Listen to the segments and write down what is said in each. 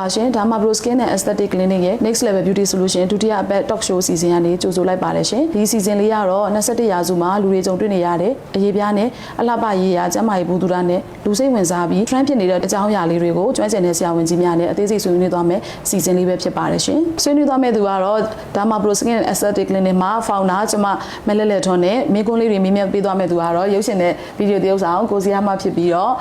ပါရှင်ဒါမှ Pro Skin and Aesthetic Clinic ရဲ့ Next Level Beauty Solution ဒုတိယအပတ် Talk Show စီစဉ်ကနေကြိုဆိုလိုက်ပါတယ်ရှင်ဒီစီစဉ်လေးကတော့21ရာစုမှာလူတွေကြုံတွေ့နေရတဲ့အရေးပြားနဲ့အလှပရေးရာကျန်းမာရေးဘူးတူတာနဲ့လူစိတ်ဝင်စားပြီး trend ဖြစ်နေတဲ့အကြောင်းအရာလေးတွေကိုကျွမ်းကျင်တဲ့ဆရာဝန်ကြီးများနဲ့အသေးစိတ်ဆွေးနွေးသွားမယ်စီစဉ်လေးပဲဖြစ်ပါတယ်ရှင်ဆွေးနွေးသွားမယ့်သူကတော့ဒါမှ Pro Skin and Aesthetic Clinic မှာ founder ကျွန်မမလဲလဲထွန်းနဲ့မိကွန်းလေးတွေမြင်မြတ်ပေးသွားမယ့်သူကတော့ရုပ်ရှင်တဲ့ဗီဒီယိုတရုပ်ဆောင်ကိုစီယာမဖြစ်ပြီးတော့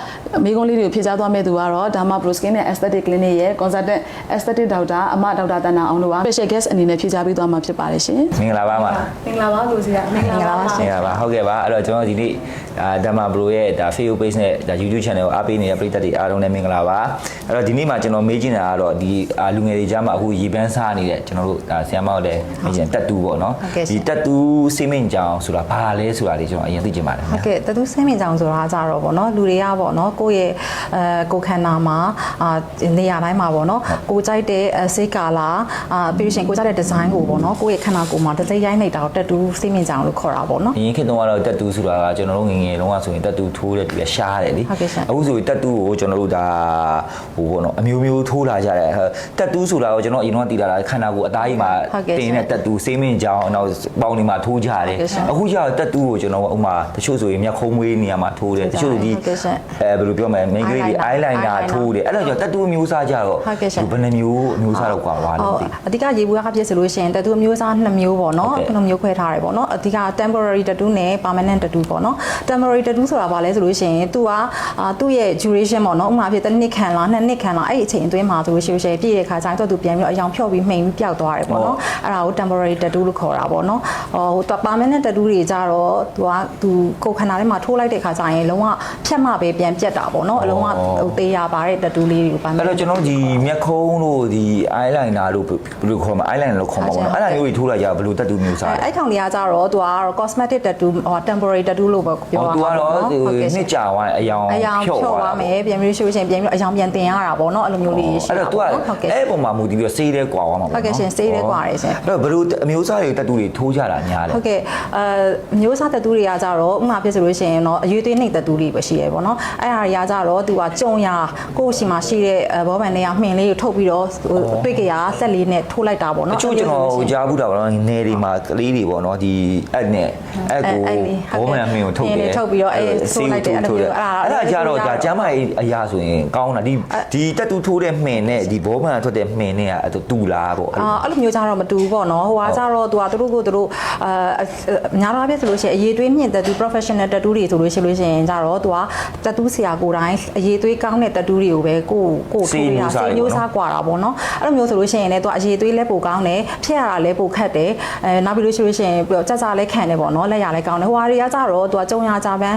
မိကွန်းလေးတွေကိုဖြည့်ချသွားမယ့်သူကတော့ဒါမှ Pro Skin and Aesthetic Clinic ရဲ့ consultant aesthetic doctor အမဒေါက်တာတန်နာအောင်တို့က special guest အနေနဲ့ဖြည့်ချပေးသွားမှာဖြစ်ပါတယ်ရှင်မင်္ဂလာပါပါမင်္ဂလာပါကိုစီယာမင်္ဂလာပါရှင်မင်္ဂလာပါဟုတ်ကဲ့ပါအဲ့တော့ကျွန်တော်ဒီနေ့ဒါမှ Pro ရဲ့ဒါ Facebook page နဲ့ဒါ YouTube channel ကိုအားပေးနေတဲ့ပရိသတ်တွေအားလုံးလည်းမင်္ဂလာပါအဲ့တော့ဒီနေ့မှာကျွန်တော်မေးချင်တာကတော့ဒီလူငယ်တွေကြားမှာအခုရေပန်းစားနေတဲ့ကျွန်တော်တို့ဒါဆရာမတို့လည်းမေးချင်တက်တူပေါ့နော်ဒီတက်တူစိမ့်ကြောင်ဆိုတာဘာလဲဆိုတာလေးကျွန်တော်အရင်သိချင်ပါတယ်ဟုတ်ကဲ့တက်တူစိမ့်ကြောင်ဆိုတာကြတော့ပေါ့နော်လူတွေကပေါ့နော်ကိုယ့်ရဲ့ကိုယ်ခန္ဓာမှာနေရာတိုင်းမှာပေါ့နော်ကိုကြိုက်တဲ့စိတ်ကာလာပြီးရှင်ကိုကြိုက်တဲ့ဒီဇိုင်းကိုပေါ့နော်ကိုယ့်ရဲ့ခန္ဓာကိုယ်မှာတစ်စိတ်ရိုင်းနေတာကိုတက်တူစိမ့်ကြောင်လို့ခေါ်တာပေါ့နော်အရင်ခေတ်တုန်းကတော့တက်တူဆိုတာကကျွန်တော်တို့ငယ်ငယ်တုန်းကဆိုရင်တက်တူထိုးတဲ့ပြီးရှားတယ်လေအခုဆိုရင်တက်တူကိုကျွန်တော်တို့ဒါဟိုပေါ့နော်အမျိုးမျိုးထိုးလာကြတယ်တက်တူဆိုတာကိုကျွန်တော်အရင်ကတည်လာတာခန္ဓာကိုယ်အသားကြီးမှာတင်းတဲ့တက်တူစိမ့်ကြောင်နောက်ပေါင်တွေမှာထိုးကြတယ်အခုကျတော့တက်တူကိုကျွန်တော်ဥမာတချို့ဆိုရင်မျက်ခုံးမွေးနေရာမှာထိုးတယ်တချို့ဒီဘယ်လိုပြောမလဲမိန်းကလေးတွေ eyeliner ထိုးတယ်အဲ့တော့ကျတက်တူမျိုးစားကြတော့ဘယ်နှမျိုးအမျိုးစားတော့ကွာသွားလဲအဓိကရေဘူးကဖြစ်ဆိုလို့ရှိရင်တက်တူမျိုးစား2မျိုးပေါ့နော်2မျိုးခွဲထားတယ်ပေါ့နော်အဓိက temporary tattoo နဲ့ permanent tattoo ပေါ့နော် temporary tattoo ဆိုတာဘာလဲဆိုလို့ရှိရင်သူကသူ့ရဲ့ duration ပေါ့နော်ဥပမာဖြစ်တစ်နှစ်ခံလား2နှစ်ခံလားအဲ့ဒီအချိန်အတွင်းမှာဆိုလို့ရှိရင်ပြည့်တဲ့ခါကျရင်သူပြန်ပြီးတော့အယောင်ဖြော့ပြီးမှိန်ပြီးပျောက်သွားတယ်ပေါ့နော်အဲ့ဒါကို temporary tattoo လို့ခေါ်တာပေါ့နော်ဟို permanent tattoo တွေကြတော့သူကိုယ်ခန္ဓာထဲမှာထိုးလိုက်တဲ့ခါကျရင်လုံးဝဖြတ်မှပဲပြန်ပြတ်တာပေါ့နော်အလုံးဝသေးရပါတဲ့ tattoo လေးတွေကိုpermanent အဲ့တော့ကျွန်တော်ဒီမျက်ခုံးတို့ဒီ eyeliner တို့ဘယ်လိုခေါ်မှာ eyeliner လို့ခေါ်မှာပေါ့နော်အဲ့ဒါမျိုးတွေထိုးလိုက်ကြဘယ်လို tattoo မျိုးစားအဲ့ခေါင်တွေကကြတော့သူက cosmetic tattoo temporary tattoo လို့ပဲပြောတာပေါ့နော်သူကတော့နှစ်ကြာသွားအယောင်ဖြော့သွားမယ်ပြန်ပြီးရှိလို့ရှိရင်ပြန်ပြီးအယောင်ပြန်တင်ရတာပေါ့နော်အဲ့လိုမျိုးလေးရှိတာပေါ့နော်အဲ့ပုံမှာမူတည်ပြီးတော့စေးတဲ့ကွာသွားမှာပေါ့နော်ဟုတ်ကဲ့ရှင်စေးတဲ့ကွာရယ်ရှင်အဲ့တော့ဘယ်လိုအမျိုးစားတွေတက်တူတွေထိုးကြတာများလဲဟုတ်ကဲ့မျိုးစားတက်တူတွေကကြတော့ဥမာဖြစ်ဆိုလို့ရှိရင်တော့အရွေးသွေးနှိပ်တက်တူတွေပဲရှိရပေါ့နော်အဲ့ဟာတွေကကြတော့သူကကြုံရကိုယ့်ရှိမှရှိတဲ့ဘောပန်တွေကမှင်လေးကိုထုတ်ပြီးတော့တွေ့ကြရဆက်လေးနဲ့ထိုးလိုက်တာပေါ့နော်အချို့ကျွန်တော်ကြားဘူးတာပေါ့နော်နေတွေမှာကလေးတွေပေါ့နော်ဒီအဲ့နဲ့အဲ့ကိုဘောပန်မှင်ကိုထုတ်တယ်ထုတ်ပြီးတော့အဲ့ထိုးလိုက်တဲ့အဲ့လိုမျိုးအဲ့ဒါကြတော့ဒါကျမ်းမာရေးအရာဆိုရင်ကောင်းတာဒီတက်တူထိုးတဲ့မှင်နဲ့ဒီဘောပန်ထွက်တဲ့မှင်နဲ့ကတူလားပေါ့အဲ့လိုမျိုးကြတော့မတူဘူးပေါ့နော်ဟိုကကြတော့သူကတို့ကိုတို့များလာပြဆိုလို့ရှိရင်အရေးသွေးမြင့်တက်တူ professional tattoo တွေဆိုလို့ရှိရင်ကြတော့သူက tattoo ဆရာကိုယ်တိုင်အရေးသွေးကောင်းတဲ့ tattoo တွေကိုပဲကိုထိုးရတာစေမျိုးစားกว่าတာပေါ့နော်အဲ့လိုမျိုးဆိုလို့ရှိရင်လည်းသူကအရေးသွေးလည်းပိုကောင်းတယ်ဖြည့်ရတာလည်းပိုခက်တယ်နောက်ပြီးလို့ရှိရင်ကြကြလည်းခံတယ်ပေါ့နော်လက်ရလည်းကောင်းတယ်ဟိုဟာတွေကကြတော့သူကကြုံရကြပန်း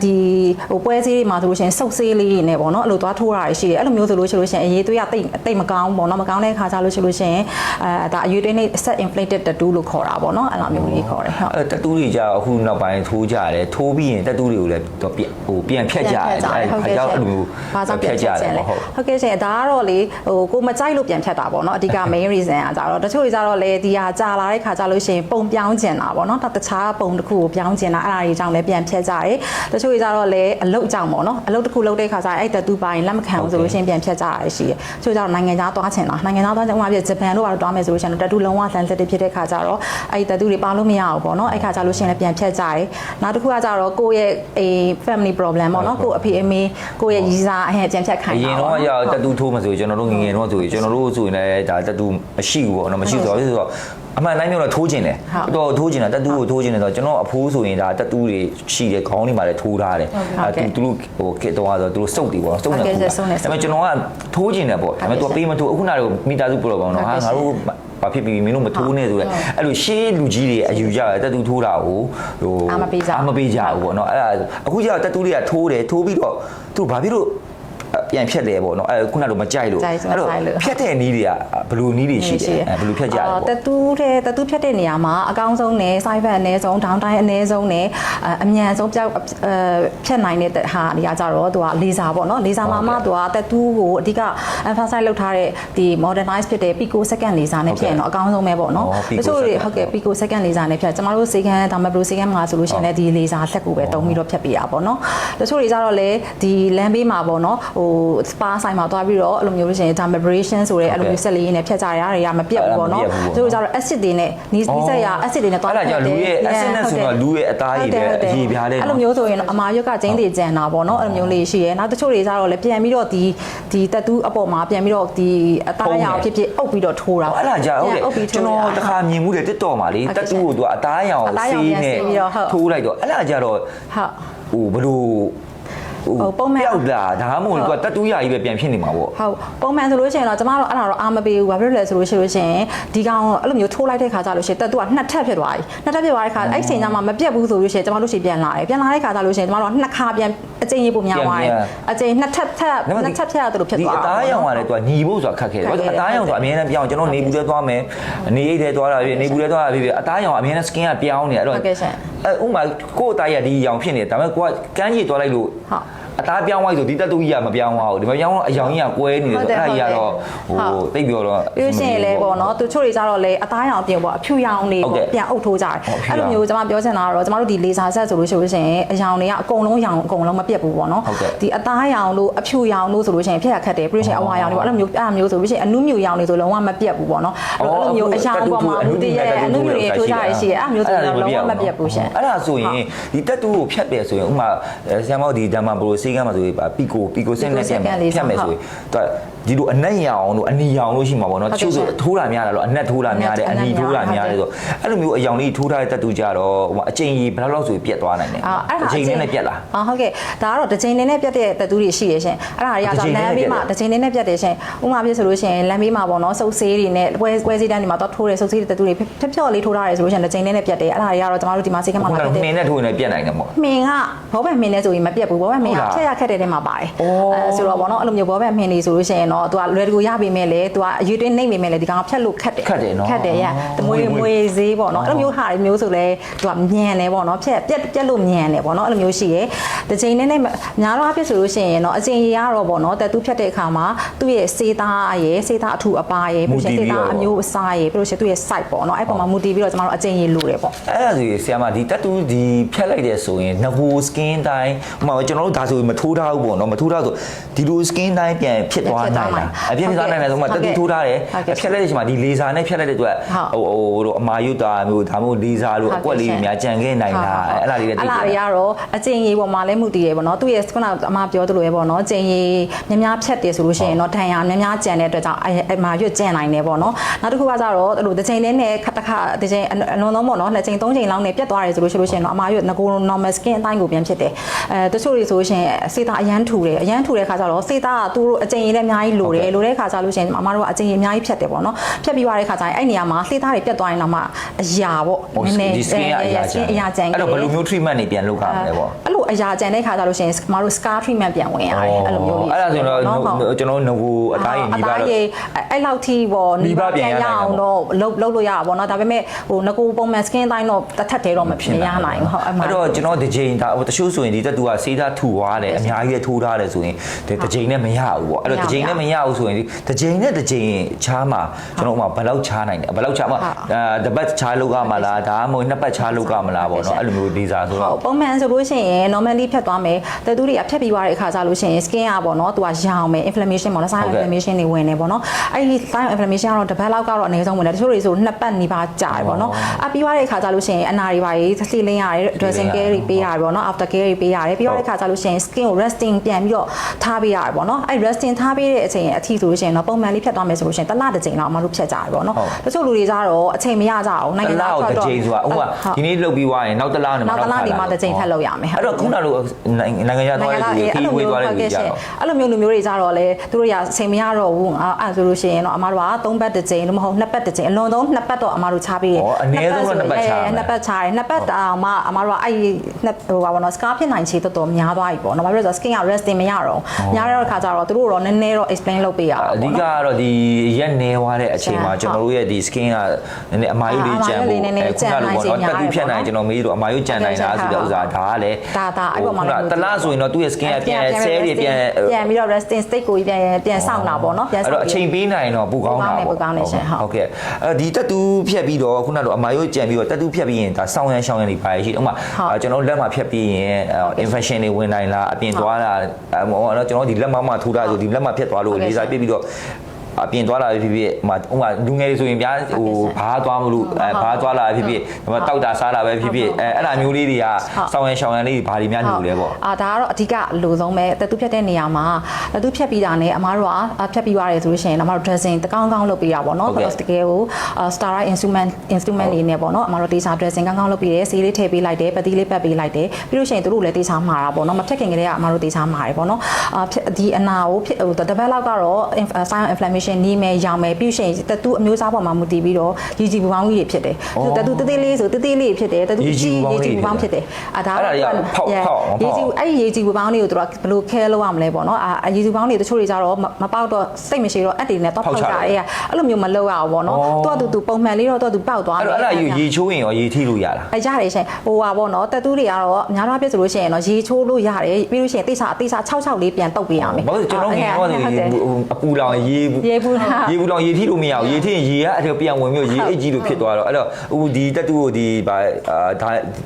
ဒီဟိုပွဲစည်းတွေမှာဆိုလို့ရှိရင်စုပ်ဆေးလေးတွေနဲ့ပေါ့နော်အဲ့လိုသွားထိုးတာရှိတယ်အဲ့လိုမျိုးဆိုလို့ရှိရင်အရေးသွေးကတိတ်မကောင်းပေါ့နော်မကောင်းတဲ့ခါကြလို့ရှိလို့ရှိရင်ဒါအရေးသွေးနဲ့ set inflated tattoo လို့ခေါ်တာပေါ့နော်အဲ့လိုမျိုးလေးခေါ်တယ်ဟုတ်အဲ့ tattoo တွေကြအခုနောက်ပိုင်းထိုးကြတယ်ထိုးပြီးရင် tattoo တွေကိုလည်းဟိုပြန်ဖြတ်ကြတယ်အဲ့အကြောင်းအဲ့လိုမျိုးဘာသာဖြတ်ကြတယ်ဟုတ်ကဲ့ရှင်ဒါကတော့လေဟိုကိုမကြိုက်လို့ပြန်ဖြတ်တာပေါ့နော်အဓိက main reason ကကြတော့တချို့တွေကြတော့လေဒီဟာကြာလာတဲ့ခါကြလို့ရှိရင်ပုံပြောင်းကျင်တာပေါ့နော်တခြားပုံတစ်ခုကိုပြောင်းကျင်တာအဲ့ဒါတွေကြောင့်လည်းပြန်ဖြတ်ကြတယ်တချို့တွေကြတော့လေအလုတ်ကြောင့်ပေါ့နော်အလုတ်တစ်ခုလုပ်တဲ့ခါကျရင်အဲ့တတူပိုင်းလက်မခံဘူးဆိုလို့ရှိရင်ပြန်ဖြတ်ကြတာရှိတယ်တချို့ကြတော့နိုင်ငံခြားသွားချင်တာနိုင်ငံခြားသွားချင်ဥပမာပြဂျပန်တို့ကတော့သွားမယ်ဆိုလို့ရှိရင်တတူလုံးဝ sensitive ဖြစ်တဲ့ခါကျတော့အဲ့တတူတွေပါလို့မရဘူးပေါ့နော်အဲ့ခါကျလို့ရှိရင်လည်းပြန်ဖြတ်ကြတယ်နောက်တစ်ခုကကြတော့ကိုယ့်ရဲ့ family problem ပေါ့နော်ကိုယ့်အဖေအမေကိုယ့်ရဲ့ရီးစားအဟဲ့ပြန်ဖြတ်ခိုင်းတာအရင်တော့ရောက်တတူထိုးမှဆိုကျွန်တော်တို့ငငယ်တော့ဆိုကျွန်တော်တို့ဆိုရင်လည်းဒါတတူမရှိဘူးပေါ့နော်မရှိဆိုတော့အမှန်တိုင်းမျိုးတော့ထိုးကျင်တယ်တော်ထိုးကျင်တာတက်တူကိုထိုးကျင်တယ်ဆိုတော့ကျွန်တော်အဖိုးဆိုရင်ဒါတက်တူတွေရှိတယ်ခေါင်းတွေမှာလည်းထိုးထားတယ်သူတို့ဟိုကစ်တော့ဆိုသူတို့စုပ်တယ်ပေါ့စုပ်နေတယ်ဒါပေမဲ့ကျွန်တော်ကထိုးကျင်တယ်ပေါ့ဒါပေမဲ့သူပေးမထိုးအခုနကတော့မိသားစုပြောပါတော့ဟာငါတို့ဘာဖြစ်ပြီးမင်းတို့မထိုးနဲ့ဆိုတော့အဲ့လိုရှေးလူကြီးတွေအယူကြတယ်တက်တူထိုးတာကိုဟိုအာမပေးကြဘူးပေါ့နော်အဲ့ဒါအခုကျတော့တက်တူတွေကထိုးတယ်ထိုးပြီးတော့သူဘာဖြစ်လို့ပြန်ဖြတ်တယ်ပေါ့နော်အဲခုနကတော့မကြိုက်လို့အဲ့တော့ဖြတ်တဲ့နီးတွေကဘယ်လိုနီးတွေရှိတယ်ဘယ်လိုဖြတ်ကြလဲပေါ့တက်တူးဖြတ်တဲ့နေရာမှာအကောင်းဆုံးနဲ့ side fan အနည်းဆုံး down time အနည်းဆုံးနဲ့အမြန်ဆုံးဖြတ်နိုင်တဲ့ဟာနေရာကြတော့သူကလေဆာပေါ့နော်လေဆာမှာမှသူကတက်တူးကိုအဓိက emphasize လုပ်ထားတဲ့ဒီ modernize ဖြစ်တဲ့ pico second လေဆာနဲ့ဖြတ်ရင်တော့အကောင်းဆုံးပဲပေါ့နော်တချို့တွေဟုတ်ကဲ့ pico second လေဆာနဲ့ဖြတ်ကျမတို့စေကန်ဒါမှမဟုတ် second မှာဆိုလို့ရှိရင်လည်းဒီလေဆာဆက်ကိုပဲတုံးပြီးတော့ဖြတ်ပြရပါပေါ့နော်တချို့တွေကြတော့လေဒီလမ်းဘေးမှာပေါ့နော်ဟို spa ဆိုင်မှာသွားပြီးတော့အဲ့လိုမျိုးလို့ရှိရင် dermabrasion ဆိုတဲ့အဲ့လိုမျိုးဆက်လေးနဲ့ဖြတ်ကြရတာတွေကမပြတ်ဘူးပေါ့နော်သူတို့ကျတော့ acid တွေနဲ့နီးစက်ရ acid တွေနဲ့သွား အဲ့ဒါကြောင့်လူရဲ့ acid နဲ့ဆိုတော့လူရဲ့အသားရည်တွေအကြီးပြားတဲ့ အဲ့လိုမျိုးဆိုရင်အမာရွက်ကကျင်းတွေကျန်တာပေါ့နော်အဲ့လိုမျိုးလေးရှိရဲနောက်တချို့တွေကျတော့လည်းပြန်ပြီးတော့ဒီတက်တူးအပေါ်မှာပြန်ပြီးတော့ဒီအသားရောင်ဖြစ်အုပ်ပြီးတော့ထိုးတာ အဲ့ဒါကြောင့်ဟုတ်တယ်ကျွန်တော်တခါမြင်မှုတွေတက်တော်မှာလေတက်တူးကိုသူကအသားရောင်ဆေးနဲ့ထိုးလိုက်တော့အဲ့ဒါကြတော့ဟိုဘလို့ပုံမှန်ပြောက်လာဒါမှမဟုတ်သူကတတူးရကြီးပဲပြန်ဖြစ်နေမှာပေါ့ဟုတ်ပုံမှန်ဆိုလို့ရှိရင်တော့ကျမတို့အဲ့ဒါတော့အာမပေးဘူးဘာဖြစ်လို့လဲဆိုလို့ရှိရင်ဒီကောင်အဲ့လိုမျိုးထိုးလိုက်တဲ့ခါကျလို့ရှိရင်တက်တူးကနှစ်ထပ်ဖြစ်သွားပြီနှစ်ထပ်ဖြစ်သွားတဲ့ခါအဲ့ချိန်ကျမှမပြတ်ဘူးဆိုလို့ရှိရင်ကျမတို့ရှိပြန်လာတယ်ပြန်လာတဲ့ခါကျလို့ရှိရင်ကျမတို့နှစ်ခါပြန်အကျဉ်းရေးပုံများသွားတယ်အကျဉ်းနှစ်ထပ်ဖြတ်ရတယ်လို့ဖြစ်သွားဒီအသားရောင်ကလည်းသူကညီဖို့ဆိုတာခက်ခဲတယ်အသားရောင်ဆိုအမြဲတမ်းပြောင်းကျွန်တော်နေဘူးလဲသွားမယ်နေအိတ်ထဲသွားတာပြီနေဘူးလဲသွားတာပြီအသားရောင်အမြဲတမ်း skin ကပြောင်းနေအဲ့တော့ဥမာကိုယ့်အသားရဒီရောင်ဖြစ်နေတယ်ဒါပေမဲ့ကိုကကန်းကြီးသွားလိုက်လို့အသားပြောင်းသွားဆိုဒီတက်တူကြီးကမပြောင်းသွားဘူးဒီမပြောင်းတော့အယောင်ကြီးကကွဲနေတယ်ဆိုအဲ့ဒါကြီးကတော့တိတ်ပြောတော့ပြောရှင်လေပေါ့နော်သူချို့တွေကြတော့လေအသားရောင်ပြင်ပေါ့အဖြူရောင်တွေပေါ့ပြန်အုပ်ထိုးကြတယ်အဲ့လိုမျိုးကျွန်မပြောချင်တာကတော့ကျွန်တော်တို့ဒီလေဆာဆက်ဆိုလို့ရှိရင်အယောင်တွေကအကုန်လုံးရောင်အကုန်လုံးမပြတ်ဘူးပေါ့နော်ဒီအသားရောင်လို့အဖြူရောင်လို့ဆိုလို့ရှိရင်ဖြစ်ရခက်တယ်ပြီးလို့ရှိရင်အဝါရောင်တွေပေါ့အဲ့လိုမျိုးဆိုလို့ရှိရင်အနုမြူရောင်တွေဆိုလုံးဝမပြတ်ဘူးပေါ့နော်အဲ့လိုမျိုးအယောင်ပေါ်မှာဒီရဲ့အနုမြူတွေထိုးကြရရှိတယ်အဲ့မျိုးဆိုတော့လုံးဝမပြတ်ဘူးရှင်အဲ့ဒါဆိုရင်ဒီတက်တူကိုဖြတ်တယ်ဆိုရင်ဥမာဆရာမဒီဓမ္မဘရိုစီကမှာဆိုရင်ပီကိုစင်နဲ့ဖြတ်မယ်ဆိုရင်ဒီလိုအနက်ရောင်တို့အနီရောင်လို့ရှိမှာပေါ့နော်တချို့ဆိုထိုးတာများတယ်လို့အနက်ထိုးတာများတယ်အနီထိုးတာများတယ်ဆိုအဲ့လိုမျိုးအယောင်လေးထိုးထားတဲ့တက်တူကြတော့ဟိုအချိန်ကြီးဘယ်လောက်ဆိုပြတ်သွားနိုင်လဲအချိန်နဲ့ပြတ်လားဟုတ်ကဲ့ဒါကတော့တစ်ချိန်နဲ့ပြတ်တဲ့တက်တူတွေရှိရရှင်အဲ့ဒါတွေကဆိုလမ်းဘေးမှာတစ်ချိန်နဲ့ပြတ်တယ်ရှင်ဥမာပြဆိုလို့ရှိရင်လမ်းဘေးမှာပေါ့နော်စုပ်ဆေးတွေနဲ့ပွဲစည်းတန်းတွေမှာတော့ထိုးတယ်စုပ်ဆေးတွေတက်တူတွေဖြော့လေးထိုးထားတယ်ဆိုလို့ရှိရင်တစ်ချိန်နဲ့ပြတ်တယ်အဲ့ဒါတွေကတော့ကျွန်တော်တို့ဒီမှာစိတ်ကမှာပြတ်တယ်မင်းနဲ့ထိုးနေပြတ်နိုင်တယ်ပေါ့မင်းကဘောဘက်မင်းနဲ့ဆိုရင်မပြတ်ဘူးဘောဘက်မင်းကဖြတ်ရခက်တဲ့ထဲမှာပါတယ်ဆိုတော့ပေါ့နော်အဲ့လိုမျိုးဘောဘက်မင်းနေဆိုလို့ရှိရင်တော့သူကလွယ်တကူရပေမဲ့လေသူကအရွေးတွင်းနှိမ့်ပေမဲ့လေဒီကောင်ဖြတ်လို့ခက်တယ်နော်ခက်တယ်ရမွေဈေးပေါ့နော်အဲ့လိုမျိုးဟာမျိုးဆိုလဲသူကညံတယ်ပေါ့နော်ဖြတ်ပြက်လို့ညံတယ်ပေါ့နော်အဲ့လိုမျိုးရှိရဲတစ်ချိန်နဲ့များတော့အဖြစ်ဆိုလို့ရှိရင်တော့အချိန်ရတော့ပေါ့နော်တက်သူဖြတ်တဲ့အခါမှာသူ့ရဲ့စေးသားရဲ့စေးသားအထူအပါရဲ့ပြီးလို့ရှိရင်စေးသားအမျိုးအစားရဲ့ပြီးလို့ရှိရင်သူ့ရဲ့ site ပေါ့နော်အဲ့ပေါ်မှာမူတည်ပြီးတော့ကျွန်တော်တို့အချိန်ရလိုတယ်ပေါ့အဲ့ဒါဆိုရင်ဆရာမဒီတက်တူဒီဖြတ်လိုက်တဲ့ဆိုရင်ငကို skin တိုင်းဟိုမှာကျွန်တော်တို့ဒါဆိုရင်မထိုးထားဘူးပေါ့နော်မထိုးထားဆိုဒီလို skin တိုင်းပြန်ဖြစ်သွားနိုင်တာအပြည့်ဖြစ်သွားနိုင်တယ်ဆိုမှတက်တူထိုးထားတယ်ဖြတ်လိုက်တဲ့အချိန်မှာဒီလေဆာနဲ့ဖြတ်လိုက်တဲ့အတွက်ဟိုတို့အမာယုတာမျိုးဒါမျိုးလေဆာလို့အကွက်လေးများကြံခဲ့နိုင်တာအဲ့ဒါလေးလည်းသိတယ်အဲ့ဒါတွေကတော့အချိန်ကြီးပေါ်မှာလည်းမှုတည်ရပေါ့နော်သူ့ရဲ့ခုနကအမပြောသလိုပဲပေါ့နော်အချိန်ကြီးများဖြတ်တယ်ဆိုလို့ရှိရင်တော့ဒဏ်ရာများကြံတဲ့အတွက်ကြောင့်အမာရွတ်ကြံနိုင်တယ်ပေါ့နော်နောက်တစ်ခုကကြတော့အဲ့လိုတစ်ချိန်နဲ့ခက်တခါတစ်ချိန်အလွန်ဆုံးပေါ့နော်နှစ်ချိန်သုံးချိန်လောက်နဲ့ပြတ်သွားတယ်ဆိုလို့ရှိရင်တော့အမာရွတ်ငကို normal skin အတိုင်းကိုပြန်ဖြစ်တယ်တချို့တွေဆိုလို့ရှိရင်စေတာအရန်ထူတယ်အရန်ထူတဲ့ခါကျတော့စေတာကသူတို့အချိန်ကြီးလည်းအများကြီးလိုတယ်လိုတဲ့ခါကျလို့ရှိရင်အမတို့ကအချိန်ကြီးအများကြီးဖြတ်တယ်ပေါ့နော်ဖြတ်ပြီးသွားတဲ့ခါကျရင်အဲ့နေရာမှာစေတာတွေပြတ်သွားရင်တော့မှအရာပေါ့နည်းနည်းဒီ skin အရာကြံအဲ့တော့ဘယ်လိုမျိုး treatment တွေပြန်လုပ်ရမလဲပေါ့အဲ့လိုအရာကြံတဲ့ခါကျလို့ရှိရင်အမတို့ scar treatment ပြန်ဝင်ရတယ်အဲ့လိုမျိုးလေးအဲ့ဒါဆိုတော့ကျွန်တော်ငကိုအသားရင်မိပါတော့အဲ့လောက်ထိပေါ့မိပါပြန်ရအောင်တော့လုပ်လို့ရတာပေါ့နော်ဒါပေမဲ့ဟိုငကိုပုံမှန် skin တိုင်းတော့တစ်ထပ်တည်းတော့မဖြစ်ရနိုင်ဘူးဟုတ်အဲ့တော့ကျွန်တော်ဒီချိန်ဒါတချို့ဆိုရင်ဒီတက်တူကစေးသားထူသွားတယ်အများကြီးထိုးထားတယ်ဆိုရင်ဒီချိန်နဲ့မရဘူးပေါ့အဲ့တော့ဒီချိန်နဲ့မရဘူးဆိုရင်ဒီချိန်နဲ့ဒီချိန်ချားမှာကျွန်တော်ဥမာဘယ်လောက်ချားနိုင်တယ်ဘယ်လောက်ချားမှာတပတ်ချားလောက်ကမလားဒါမှမဟုတ်နှစ်ပတ်ချားလောက်ကမလားပေါ့နော်အဲ့လိုမျိုးဒေစာဆိုတော့ပုံမှန်ဆိုလို့ရှိရင် normally ဖြတ်သွားမယ်တက်တူတွေကဖြတ်ပြီးသွားတဲ့အခါကျလို့ရှိရင် skin ကပေါ့နော်သူကရောင်မယ် inflammation ပေါ့နော် sign inflammation တွေဝင်နေပေါ့နော်အဲ့ဒီ sign inflammation ကတော့တစ်ပတ်လောက်ကတော့အနည်းဆုံးဝင်တယ်တချို့တွေဆိုနှစ်ပတ်နေပါကြာတယ်ပေါ့နော်အပြီးသွားတဲ့အခါကျလို့ရှိရင်အနာတွေပါရေးစီလင်းရတယ် dressing care တွေပေးရတယ်ပေါ့နော် after care တွေပေးရတယ်ပြီးသွားတဲ့အခါကျလို့ရှိရင် skin ကို resting ပြန်ပြီးတော့ထားပေးရတယ်ပေါ့နော်အဲ့ resting ထားပေးတဲ့အချိန်အထိဆိုလို့ရှိရင်တော့ပုံမှန်လေးဖြတ်သွားမယ်ဆိုလို့ရှိရင်တစ်လတစ်ချိန်တော့အမတို့ဖြတ်ကြရတယ်ပေါ့နော်တချို့လူတွေကြတော့အချိန်မရကြအောင်နိုင်ငံသားထွက်တော့တစ်ချိန်ဆိုတာဥပမာဒီနေ့လုပ်ပြီးသွားရင်နောက်တစ်လနဲ့နောက်တစ်လဒီမှာတစ်ချိန်ထပ်လုပ်ရမယ်အဲ့တော့ခုနလိုနိုင်ငံခြားသွားတဲ့လူတွေခီးဝေးသွားတဲ့လူတွေကြတော့အဲ့လိုမျိုးလူမျိုးတွေကြတော့လေသူတို့ရအချိန်မရတော့ဘူးအဲ့ဆိုလို့ရှိရင်တော့အမတို့က3ပတ်တစ်ချိန်လို့မဟုတ်2ပတ်တစ်ချိန်အလွန်ဆုံး2ပတ်တော့အမတို့ချပေးတယ်အနည်းဆုံးတော့2ပတ်ချာ2ပတ်ချာတယ်2ပတ်တောင်မှအမတို့ကအဲ့ဟိုပါဘောနော် scar ဖြစ်နိုင်ချေတော်တော်များသွားပြီပေါ့နော်ဘာဖြစ်လို့ဆိုတော့ skin က resting မရတော့များတဲ့အခါကျတော့သူတို့တော့နည်းနည်းတော့ explain လုပ်ပေးရအောင်အဓိကကတော့ဒီရက်နေသွားတဲ့အချိန်မှာကျွန်တော်တို့ရဲ့ဒီ skin ကနည်းနည်းအမာယုလေးကြံဖို့ခုနလိုပေါ့နော်တက်ပြီးဖြတ်နိုင်ကျွန်တော်မေးတော့အမာယုကြံနိုင်တာဆိုတဲ့ဥစ္စာဒါကလည်းဒါအဲ့ပေါ်မှာတလားဆိုရင်တော့သူ့ရဲ့ skin ကပြန် cell တွေပြန်ပြီးတော့ resting state ကိုပြန်စောင့်တာပေါ့နော်ပြန်စောင့်အဲ့တော့အချိန်ပေးနိုင်တော့ပူကောင်းတာပေါ့ပူကောင်းနေရှင်ဟုတ်ကဲ့ဒီတက်တူဖြတ်ပြီးတော့ခုနလိုအမာယုကြံပြီးတော့တက်တူဖြတ်ပြီးရင်ဒါစောင်းရန်ရှောင်းရန်တွေပါရှိဥပမာကျွန်တော်လက်မှာဖြတ်ပြီးရင် infection တွေဝင်နိုင်လား အပြင်သွားတာဟိုတော့ကျွန်တော်ဒီလက်မထိုးတာဆိုဒီလက်မဖြတ်သွားလို့လေစာပြစ်ပြီးတော့အပြင်သွားလာဖြစ်ဖြစ်ဟိုလူငယ်တွေဆိုရင်ဗျာဟိုဘားသွားမလို့ဘားသွားလာဖြစ်ဖြစ်ဟိုတောက်တာစားတာပဲဖြစ်ဖြစ်အဲ့ဒါမျိုးလေးတွေကစောင်းရန်ရှောင်းရန်လေးဘာတွေများညှိလဲပေါ့ဒါကတော့အဓိကလိုဆုံးပဲတတူဖြတ်တဲ့နေရာမှာတတူဖြတ်ပြီးတာနဲ့အမားတို့ကဖြတ်ပြီးသွားတယ်ဆိုလို့ရှိရင်အမားတို့ dressing တကောင်းကောင်းလုပ်ပေးတာပေါ့နော် တကယ်ကို steroid instrument တွေနဲ့ပေါ့နော်အမားတို့တေချာ dressing ကောင်းကောင်းလုပ်ပေးတယ်ဆေးလေးထည့်ပေးလိုက်တယ်ပတိလေးပတ်ပေးလိုက်တယ်ပြီးလို့ရှိရင်တို့လည်းတေချာမှာတာပေါ့နော်မဖြတ်ခင်ကလေးကအမားတို့တေချာမှာတယ်ပေါ့နော်ဒီအနာကိုတပတ်လောက်ကတော့ silent inflammation နီးမယ်ရောင်မယ်ပြီးရှင်တတူအမျိုးအစားပေါ်မှာမူတည်ပြီးတော့ရေကြည်ပူပေါင်းကြီးတွေဖြစ်တယ်တတူတေးလေးဆိုတေးလေးဖြစ်တယ်တတူကြီးရေကြည်ပူပေါင်းဖြစ်တယ်ဒါကဖောက်ရေကြည်အဲ့ရေကြည်ပူပေါင်းလေးကိုတို့ကဘယ်လိုခဲလုပ်ရမလဲပေါ့နော်ရေကြည်ပူပေါင်းတွေတချို့တွေကြတော့မပေါက်တော့စိတ်မရှိတော့အက်တွေနဲ့တော့ဖောက်ကြအဲ့အဲ့လိုမျိုးမလုပ်ရအောင်ပေါ့နော်တူပုံမှန်လေးတော့တူပေါက်သွားတယ်အဲ့ဒါရေချိုးရင်ရောရေထိလို့ရလားရတယ်ရှင်ဟိုပါပေါ့နော်တတူတွေကတော့အများအားဖြင့်ဆိုလို့ရှိရင်တော့ရေချိုးလို့ရတယ်ပြီးလို့ရှိရင်တိစာ66လေးပြန်တုတ်ပေးရမယ်ဘာလို့ကျွန်တော်ငယ်တော့အပူလောင်ရေပူလောင်ရေထိလို့မရဘူးရေထိရင်ရေကအထက်ပြန်ဝင်ပြီးရေအိတ်ကြီးလို့ဖြစ်သွားတော့အဲ့တော့ဟိုဒီတက်တူကိုဒ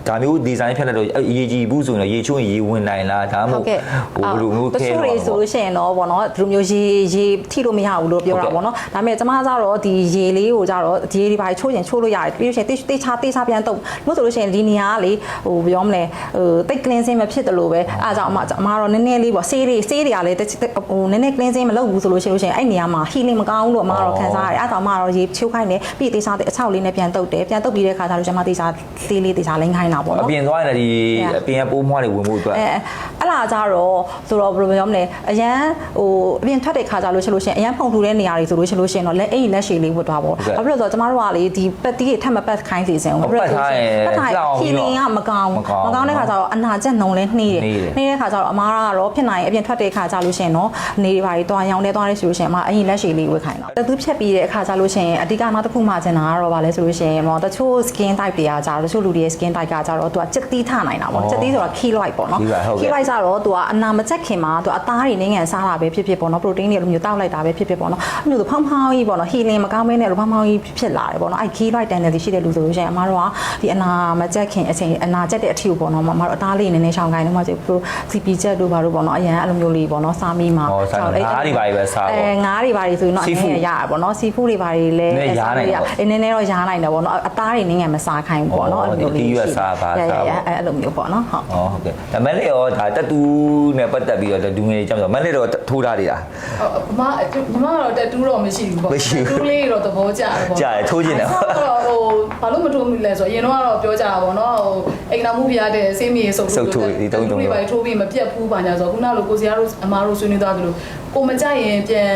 ီဒါမျိုးဒီဇိုင်းဖြတ်လိုက်တော့ရေကြီးဘူးဆိုရင်ရေချိုးရင်ရေဝင်နိုင်လားဒါမှမဟုတ်ဟိုဘယ်လိုမျိုးခဲတော့တချို့တွေဆိုလို့ရှိရင်တော့ပေါ့နော်ဒီလိုမျိုးရေထိလို့မရဘူးလို့ပြောတာပေါ့နော်ဒါပေမဲ့ကျမကတော့ဒီရေလေးကိုကြတော့ရေတွေပါချိုးရင်ချိုးလို့ရတယ်ပြီးလို့ရှိရင်တေချာပြန်တုတ်လို့ဆိုလို့ရှိရင်ဒီနေရာကလေဟိုပြောမလဲတိတ် cleansing မဖြစ်တယ်လို့ပဲအားကြောင့်အမတော့နည်းနည်းလေးပေါ့ဆေးတွေကလည်းဟိုနည်းနည်း cleansing မလုပ်ဘူးဆိုလို့ရှိရင်အဲ့နေရာမှာ healing မကောင်းလို့အမတော့ခံစားရတယ်အားကြောင့်အမတော့ရေချိုးခိုင်းတယ်ပြီးတေချာအချောက်လေးနဲ့ပြန်တုတ်တယ်ပြန်တုတ်ပြီးတဲ့ခါကျတော့ကျမတေချာသေးလေးတေချာလိမ့်ခိုင်းတာပေါ့နော်အပြင်သွားရင်ဒီအပြင်ပိုးမွှားတွေဝင်ဖို့အတွက်အဲ့လာကြတော့ဆိုတော့ဘယ်လိုပြောမလဲအရန်ဟိုအပြင်ထွက်တဲ့ခါကျလို့ရှိလို့ရှိရင်အရန်ဖုန်ထူတဲ့နေရာတွေဆိုလို့ရှိလို့ရှိရင်တော့လက်အိတ်လက်ရှည်လေးဝတ်သွားပေါ့ဘာဖြစ်လို့ဆိုတော့ကျမတို့ကလေဒီပတ်တီးတွေထပ်မပတ်ခိုင်းစီစဉ်ဘာဖြစ်လို့ဆိုတော့ဟီလင်းကမကောင်းတဲ့ခါကျတော့အနာကျက်နှုံလဲနှီးတယ်နှီးတဲ့ခါကျတော့အမားကတော့ဖြစ်နိုင်အပြင်ထွက်တဲ့ခါကျလို့ရှိရင်တော့နေတွေဘာတွေတွားရောင်းနေတွားနေဆိုလို့ရှိရင်အမအရင်လက်ရှည်လေးဝတ်ခိုင်းတော့တသူဖြတ်ပြီးတဲ့အခါကျလို့ရှိရင်အဓိကနောက်တစ်ခုမှကျင်တာကတော့ဗာလဲဆိုလို့ရှိရင်တချို့ skin type တွေကကြတော့တချို့လူတွေရဲ့ skin type ကကြတော့သူကစက်တီးထနိုင်တာပေါ့စက်တီးဆိုတာ key light ပေါ့နော် key light ကြတော့သူကအနာမကျက်ခင်မှာသူအသားတွေနည်းငယ်စားတာပဲဖြစ်ဖြစ်ပေါ့နော် protein တွေလိုမျိုးတောက်လိုက်တာပဲဖြစ်ဖြစ်ပေါ့နော်အဲ့လိုဆိုဖောင်းဖောင်းကြီးပေါ့နော် healing မကောင်းမင်းနဲ့လိုဖောင်းဖောင်းကြီးဖြစ်လာတယ်ပေါ့နော်အဲ့ key light တန်တယ်ရှိတဲ့လူဆိုလို့ရှိရင်အမတို့ကဒီအနာမကျက်ခင်အချိန်အနာကျက်တဲ့အထီကိုပေါ့နော်အမတို့အသားလေးနည်းနည်းရှောင်ခိုင်းတော့မှဆို CP ချက်တို့ဘာတို့ပေါ့နော်အရန်အဲ့လိုမျိုးလေးပေါ့နော်စားမိမှာငါးတွေဘာတွေပဲစားပေါ့ငါးတွေဘာတွေဆိုရင်တော့အနေနဲ့ရရပေါ့နော် seafood တွေဘာတွေလဲနည်းနည်းတော့ရားနိုင်တယ်ပေါ့နော်အသားတွေနည်းငယ်မစားခိုင်းဘူးပေါ့နော်အဲ့လိုမျိုးလေးစားပါစားအဲ့လိုမျိုးပေါ့နော်ဟုတ်ဟုတ်ကဲ့ဒါမဲ့လေရောဒါတက်တူးနဲ့ပတ်သက်ပြီးတော့ဒူငယ်ကြောင့်ဆိုမက်လေးတော့ထိုးထားနေတာအမကတော့တက်တူးတော့မရှိဘူးပေါ့တူးလေးတော့သဘောကျတယ်ပေါ့ကြာတယ်ထိုးကျင်တယ်ဟိုဘာလို့မထိုးမိလဲဆိုအရင်တော့ပြောကြတာပေါ့နော်ဟိုအိမ်တော်မှုပြတဲ့ဆေးမီရေစုပ်ထိုးဒီတုံးတွေပါထိုးပြီးမပြတ်ဘူးပါညာဆိုခုနကလိုကိုစရာတို့အမားတို့ဆွေးနွေးသွားသလိုကိုမကြရင်ပြန်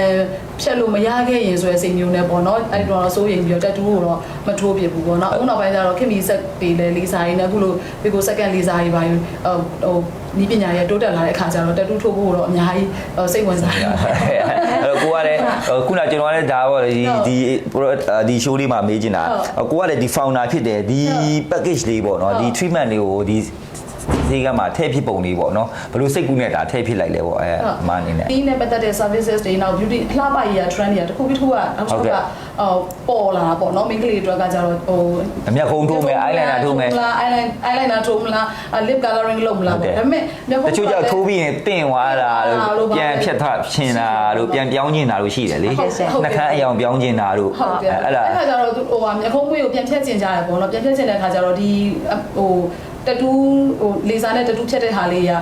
ဖြတ်လို့မရခဲ့ရင်ဆိုရယ်စိတ်မျိုးနဲ့ပေါ့နော်အဲ့တော့စိုးရိမ်ပြီးတော့တက်တူးကိုတော့မထိုးပြဘူးပေါ့နော်အခုနောက်ပိုင်းကျတော့ခင်မီဆက်တွေလေလေးစားရင်းနဲ့အခုလိုဒီကိုစက္ကန့်လေးစားရေးပါရင်ဟိုနီးပညာရဲ့တိုးတက်လာတဲ့အခါကျတော့တက်တူးထိုးဖို့တော့အများကြီးစိတ်ဝင်စားတယ်အဲ့တော့ကိုကလည်းခုနကျွန်တော်လည်းဒါပေါ့ဒီ show လေးမှာမေးချင်တာကိုကလည်းဒီ founder ဖြစ်တယ်ဒီ package လေးပေါ့နော်ဒီ treatment လေးကိုဒီဈေးကမှာထည့်ဖြစ်ပုံလေးပေါ့နော်ဘယ်လိုစိတ်ကူးနဲ့ဒါထည့်ဖြစ်လိုက်လဲပေါ့အဲအမအနေနဲ့ဒီနဲ့ပတ်သက်တဲ့ services တွေနောက် beauty အလှပရေးရာ trend တွေတခုပြီးတစ်ခုကနောက်တစ်ခုကပေါ်လာတာပေါ့နော်မိန်းကလေးတွေကကြတော့ဟိုအမျက်ခုံးထိုးမယ် eyeliner ထိုးမယ် eyeliner ထိုးမလား lip coloring လုပ်မလားပေါ့ဒါပေမဲ့မျက်ခုံးတချို့ကြောင့်ထိုးပြီးရင်တင့်သွားတာလို့ပြန်ဖြတ်ထားရှင်တာလို့ပြန်ပြောင်းကျင်တာလို့ရှိတယ်လေနှခမ်းအယောင်ပြောင်းကျင်တာလို့အဲ့ဒါအဲ့ခါကျတော့ဟိုမျက်ခုံးပွေးကိုပြန်ဖြတ်ကျင်ကြတယ်ပေါ့နော်ပြန်ဖြတ်ကျင်တဲ့ခါကျတော့ဒီဟိုတတူးဟိုလေစာနဲ့တတူးဖြတ်တဲ့ဟာလေးက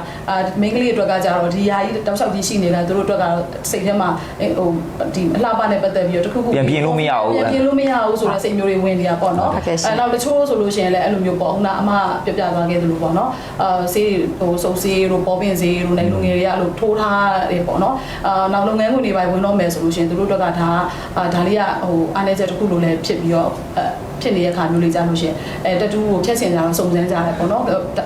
မိန်းကလေးအတွက်ကကြတော့ဒီယာကြီးတောက်လျှောက်ကြီးရှိနေတာသူတို့အတွက်ကတော့စိတ်ထဲမှာဟိုဒီအလှပနဲ့ပတ်သက်ပြီးတော့တခုခုပြန်ပြင်လို့မရဘူးပြန်ပြင်လို့မရဘူးဆိုတဲ့စိတ်မျိုးတွေဝင်နေတာပေါ့နော်နောက်တချို့ဆိုလို့ရှိရင်လည်းအဲ့လိုမျိုးပေါ့ဟုတ်လားအမပြပြသွားခဲ့သလိုပေါ့နော်ဆေးဟိုစုံဆေးတို့ပေါ်ပင်ဆေးတို့နိုင်လူငယ်တွေကအဲ့လိုထိုးထားတယ်ပေါ့နော်နောက်လုပ်ငန်းခွင်တွေပိုင်းဝင်တော့မယ်ဆိုလို့ရှိရင်သူတို့အတွက်ကဒါလေးကဟိုအားနည်းချက်တစ်ခုလိုလည်းဖြစ်ပြီးတော့ဖြစ်နေတဲ့ခါမျိုးလေးကြားလို့ရှိရင်တတူးကိုဖြတ်ချင်ကြတော့စုံစမ်းကြတယ်ပေါ့နော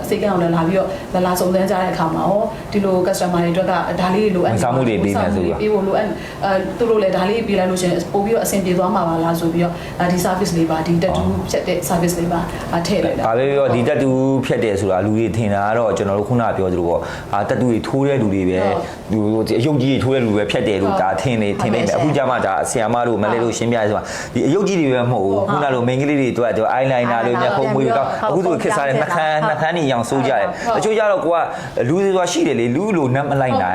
်စိတ်ကောင်းလည်းလာပြီးတော့လာစုံစမ်းကြတဲ့အခါမှာဟောဒီလို customer တွေအတွက်ကဒါလေးလိုအပ်နေမှုတွေပြီးနေဆိုပြီးဖို့လိုအပ်သူတို့လည်းဒါလေးပြီးလိုက်လို့ရှိရင်ပို့ပြီးတော့အဆင်ပြေသွားမှာပါလားဆိုပြီးတော့ဒီ service လေးပါဒီတတူးဖြတ်တဲ့ service လေးပါထည့်လိုက်တာဒါပဲပြောဒီတတူးဖြတ်တယ်ဆိုတာလူတွေထင်တာကတော့ကျွန်တော်တို့ခုနပြောသလိုပေါ့တတူးတွေထိုးတဲ့လူတွေပဲဒီအယုတ်ကြီးတွေထိုးတဲ့လူတွေပဲဖြတ်တယ်လို့ဒါထင်နေမယ်အခုကျမှဒါဆီယာမတို့မလဲလို့ရှင်းပြရဲဆိုတာဒီအယုတ်ကြီးတွေပဲမဟုတ်ဘူးခုနလိုမိန်းက လေးတွေတို့ eyeliner လို့မျက်ခုံးမွေးကောက်အခုဆိုခက်စားတဲ့နှခမ်းတွေအောင်စိုးကြတယ်တချို့ကြတော့ကိုကလူတွေဆိုတာရှိတယ်လေလူလိုနမ်းမလိုက်နိုင်